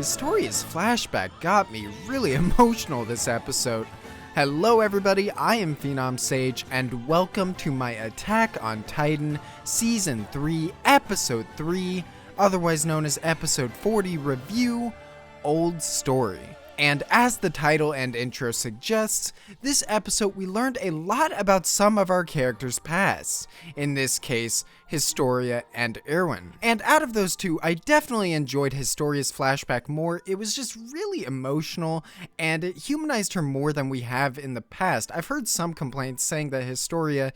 Historia's flashback got me really emotional this episode. Hello everybody, I am PhenomSage, and welcome to my Attack on Titan Season 3, Episode 3, otherwise known as Episode 40 Review, Old Story. And as the title and intro suggests, this episode we learned a lot about some of our characters' past. In this case, Historia and Erwin. And out of those two, I definitely enjoyed Historia's flashback more. It was just really emotional, and it humanized her more than we have in the past. I've heard some complaints saying that Historia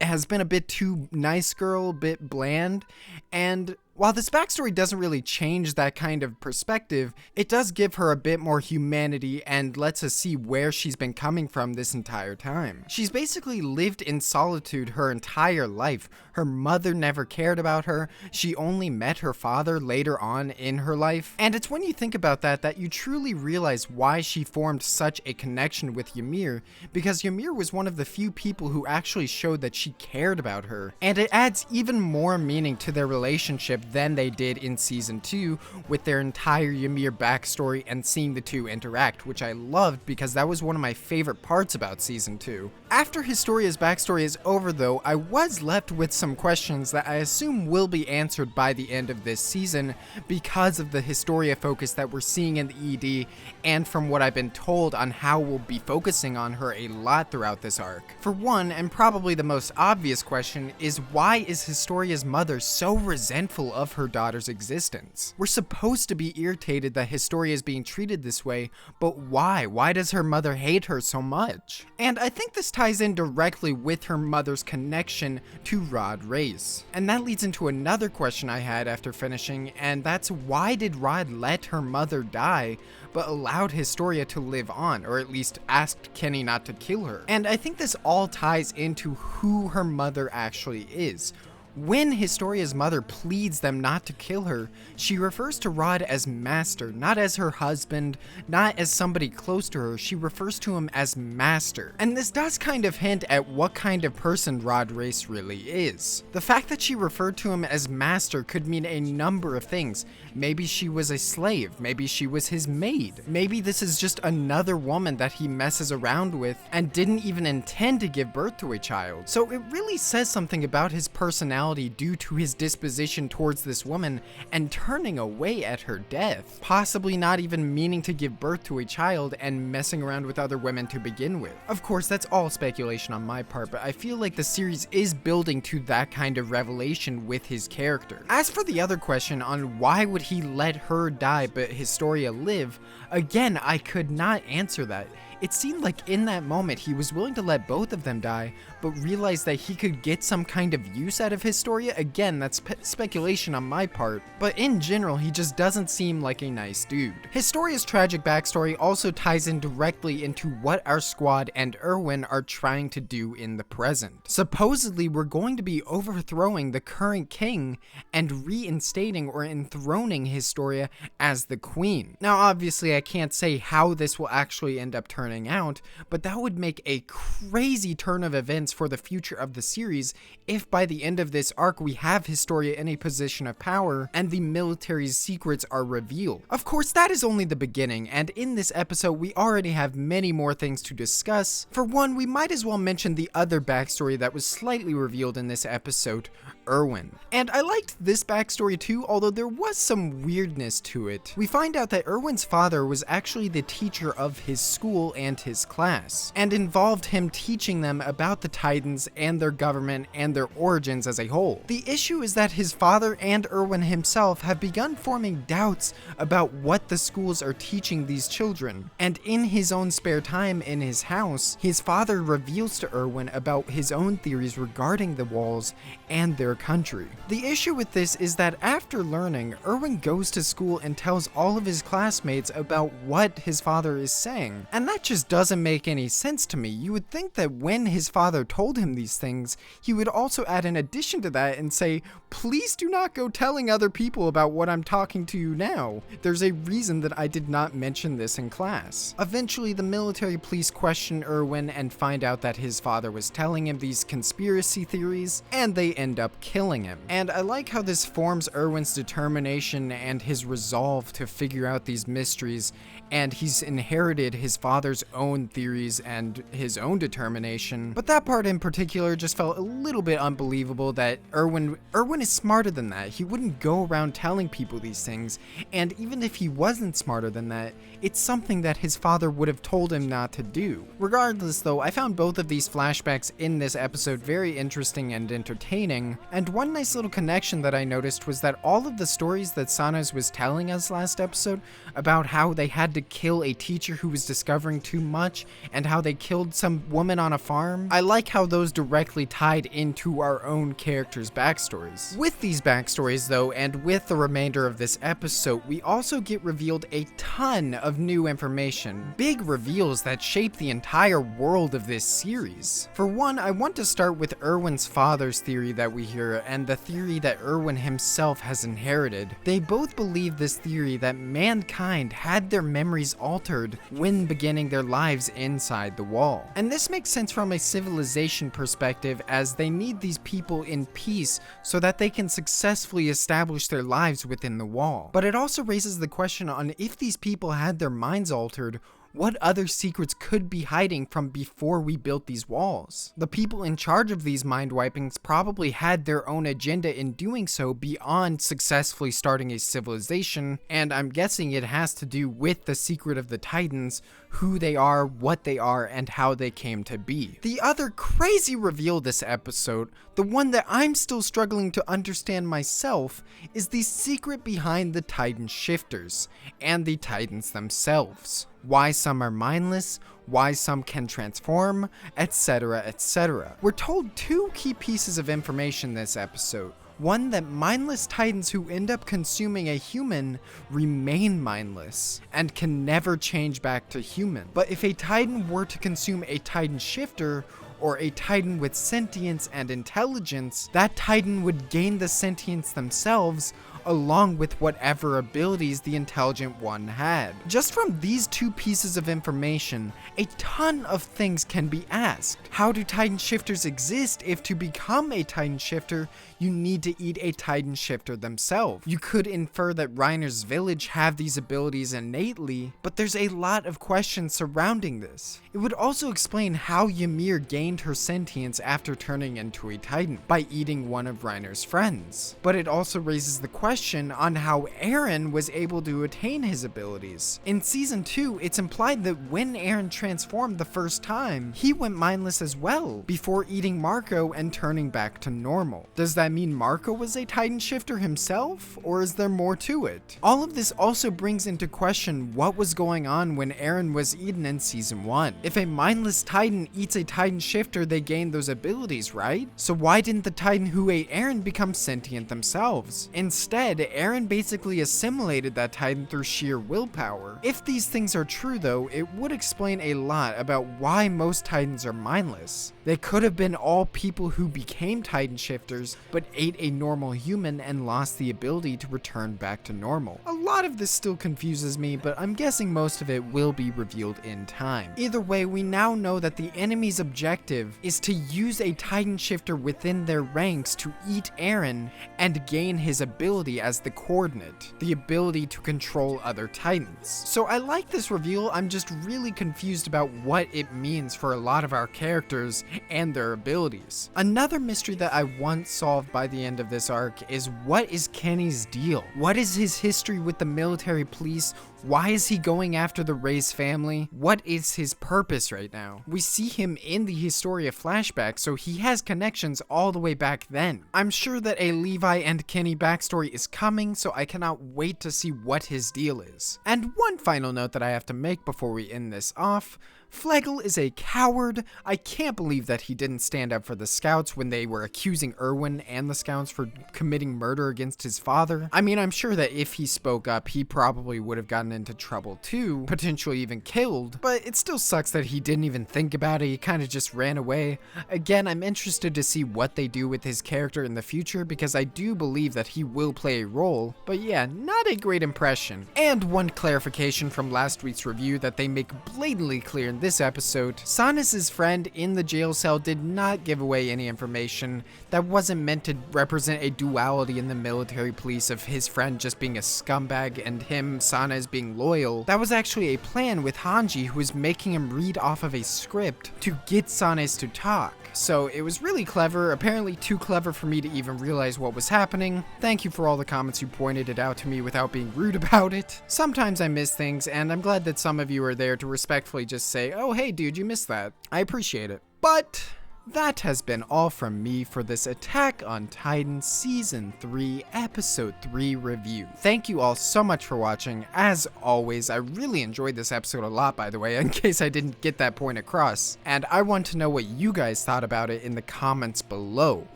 has been a bit too nice girl, a bit bland, and while this backstory doesn't really change that kind of perspective, it does give her a bit more humanity and lets us see where she's been coming from this entire time. She's basically lived in solitude her entire life. Her mother never cared about her. She only met her father later on in her life. And it's when you think about that you truly realize why she formed such a connection with Ymir, because Ymir was one of the few people who actually showed that she cared about her. And it adds even more meaning to their relationship than they did in Season 2 with their entire Ymir backstory and seeing the two interact, which I loved because that was one of my favorite parts about Season 2. After Historia's backstory is over though, I was left with some questions that I assume will be answered by the end of this season because of the Historia focus that we're seeing in the ED and from what I've been told on how we'll be focusing on her a lot throughout this arc. For one, and probably the most obvious question, is why is Historia's mother so resentful of her daughter's existence? We're supposed to be irritated that Historia is being treated this way, but why? Why does her mother hate her so much? And I think this ties in directly with her mother's connection to Rod Race. And that leads into another question I had after finishing, and that's why did Rod let her mother die, but allowed Historia to live on, or at least asked Kenny not to kill her? And I think this all ties into who her mother actually is. When Historia's mother pleads them not to kill her, she refers to Rod as master, not as her husband, not as somebody close to her. She refers to him as master. And this does kind of hint at what kind of person Rod Race really is. The fact that she referred to him as master could mean a number of things. Maybe she was a slave, maybe she was his maid, maybe this is just another woman that he messes around with and didn't even intend to give birth to a child. So it really says something about his personality due to his disposition towards this woman and turning away at her death, possibly not even meaning to give birth to a child and messing around with other women to begin with. Of course, that's all speculation on my part, but I feel like the series is building to that kind of revelation with his character. As for the other question on why would he let her die but Historia live, again, I could not answer that. It seemed like in that moment he was willing to let both of them die, but realized that he could get some kind of use out of Historia. Again, that's speculation on my part, but in general, he just doesn't seem like a nice dude. Historia's tragic backstory also ties in directly into what our squad and Erwin are trying to do in the present. Supposedly, we're going to be overthrowing the current king and reinstating or enthroning Historia as the queen. Now, obviously, I can't say how this will actually end up turning out, but that would make a crazy turn of events for the future of the series if by the end of this arc we have Historia in a position of power and the military's secrets are revealed. Of course, that is only the beginning, and in this episode we already have many more things to discuss. For one, we might as well mention the other backstory that was slightly revealed in this episode, Erwin. And I liked this backstory too, although there was some weirdness to it. We find out that Erwin's father was actually the teacher of his school and his class, and involved him teaching them about the Titans and their government and their origins as a whole. The issue is that his father and Erwin himself have begun forming doubts about what the schools are teaching these children, and in his own spare time in his house, his father reveals to Erwin about his own theories regarding the walls and their country. The issue with this is that after learning, Erwin goes to school and tells all of his classmates about what his father is saying, and that just doesn't make any sense to me. You would think that when his father told him these things, he would also add an addition to that and say, please do not go telling other people about what I'm talking to you now. There's a reason that I did not mention this in class. Eventually, the military police question Erwin and find out that his father was telling him these conspiracy theories, and they end up killing him. And I like how this forms Erwin's determination and his resolve to figure out these mysteries, and he's inherited his father's own theories and his own determination. But that part in particular just felt a little bit unbelievable, that Erwin is smarter than that. He wouldn't go around telling people these things, and even if he wasn't smarter than that, it's something that his father would have told him not to do. Regardless though, I found both of these flashbacks in this episode very interesting and entertaining, and one nice little connection that I noticed was that all of the stories that Sanas was telling us last episode about how they had to kill a teacher who was discovering too much, and how they killed some woman on a farm, I like how those directly tied into our own characters' backstories. With these backstories though, and with the remainder of this episode, we also get revealed a ton of new information. Big reveals that shape the entire world of this series. For one, I want to start with Erwin's father's theory that we hear, and the theory that Erwin himself has inherited. They both believe this theory that mankind had their memories altered when beginning their lives inside the wall. And this makes sense from a civilization perspective, as they need these people in peace so that they can successfully establish their lives within the wall. But it also raises the question on if these people had their minds altered, what other secrets could be hiding from before we built these walls? The people in charge of these mind wipings probably had their own agenda in doing so beyond successfully starting a civilization, and I'm guessing it has to do with the secret of the Titans, who they are, what they are, and how they came to be. The other crazy reveal this episode, the one that I'm still struggling to understand myself, is the secret behind the Titan shifters and the Titans themselves. Why some are mindless, why some can transform, etc., etc. We're told two key pieces of information this episode. One, that mindless Titans who end up consuming a human remain mindless and can never change back to human. But if a Titan were to consume a Titan shifter, or a Titan with sentience and intelligence, that Titan would gain the sentience themselves, along with whatever abilities the intelligent one had. Just from these two pieces of information, a ton of things can be asked. How do Titan shifters exist if to become a Titan shifter, you need to eat a Titan shifter themselves? You could infer that Reiner's village have these abilities innately, but there's a lot of questions surrounding this. It would also explain how Ymir gained her sentience after turning into a Titan, by eating one of Reiner's friends. But it also raises the question on how Eren was able to attain his abilities. In Season 2, it's implied that when Eren transformed the first time, he went mindless as well, before eating Marco and turning back to normal. Does that mean Marco was a Titan shifter himself, or is there more to it? All of this also brings into question what was going on when Eren was eaten in Season 1. If a mindless Titan eats a Titan shifter, they gain those abilities, right? So why didn't the Titan who ate Eren become sentient themselves? Instead, Eren basically assimilated that Titan through sheer willpower. If these things are true though, it would explain a lot about why most Titans are mindless. They could have been all people who became Titan shifters, but ate a normal human and lost the ability to return back to normal. A lot of this still confuses me, but I'm guessing most of it will be revealed in time. Either way, we now know that the enemy's objective is to use a Titan shifter within their ranks to eat Eren and gain his ability as the coordinate, the ability to control other Titans. So I like this reveal, I'm just really confused about what it means for a lot of our characters and their abilities. Another mystery that I want solved by the end of this arc is, what is Kenny's deal? What is his history with the military police? Why is he going after the Reyes family? What is his purpose right now? We see him in the Historia flashback, so he has connections all the way back then. I'm sure that a Levi and Kenny backstory is coming, so I cannot wait to see what his deal is. And one final note that I have to make before we end this off: Flegel is a coward. I can't believe that he didn't stand up for the scouts when they were accusing Erwin and the scouts for committing murder against his father. I mean, I'm sure that if he spoke up, he probably would have gotten into trouble too, potentially even killed, but it still sucks that he didn't even think about it. He kind of just ran away. Again, I'm interested to see what they do with his character in the future because I do believe that he will play a role, but yeah, not a great impression. And one clarification from last week's review that they make blatantly clear in this episode, Sanus's friend in the jail cell did not give away any information that wasn't meant to represent a duality in the military police of his friend just being a scumbag and him, Sanus, being loyal. That was actually a plan with Hanji, who was making him read off of a script to get Sanus to talk. So it was really clever, apparently too clever for me to even realize what was happening. Thank you for all the comments who pointed it out to me without being rude about it. Sometimes I miss things, and I'm glad that some of you are there to respectfully just say, oh hey dude, you missed that. I appreciate it. But that has been all from me for this Attack on Titan Season 3 Episode 3 review. Thank you all so much for watching. As always, I really enjoyed this episode a lot, by the way, in case I didn't get that point across. And I want to know what you guys thought about it in the comments below.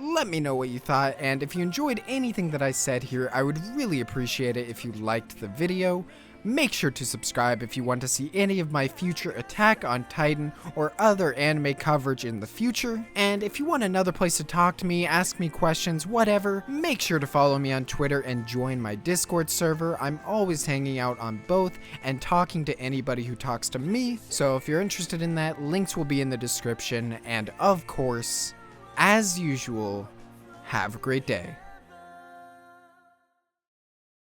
Let me know what you thought, and if you enjoyed anything that I said here, I would really appreciate it if you liked the video. Make sure to subscribe if you want to see any of my future Attack on Titan or other anime coverage in the future. And if you want another place to talk to me, ask me questions, whatever, make sure to follow me on Twitter and join my Discord server. I'm always hanging out on both and talking to anybody who talks to me. So if you're interested in that, links will be in the description. And of course, as usual, have a great day.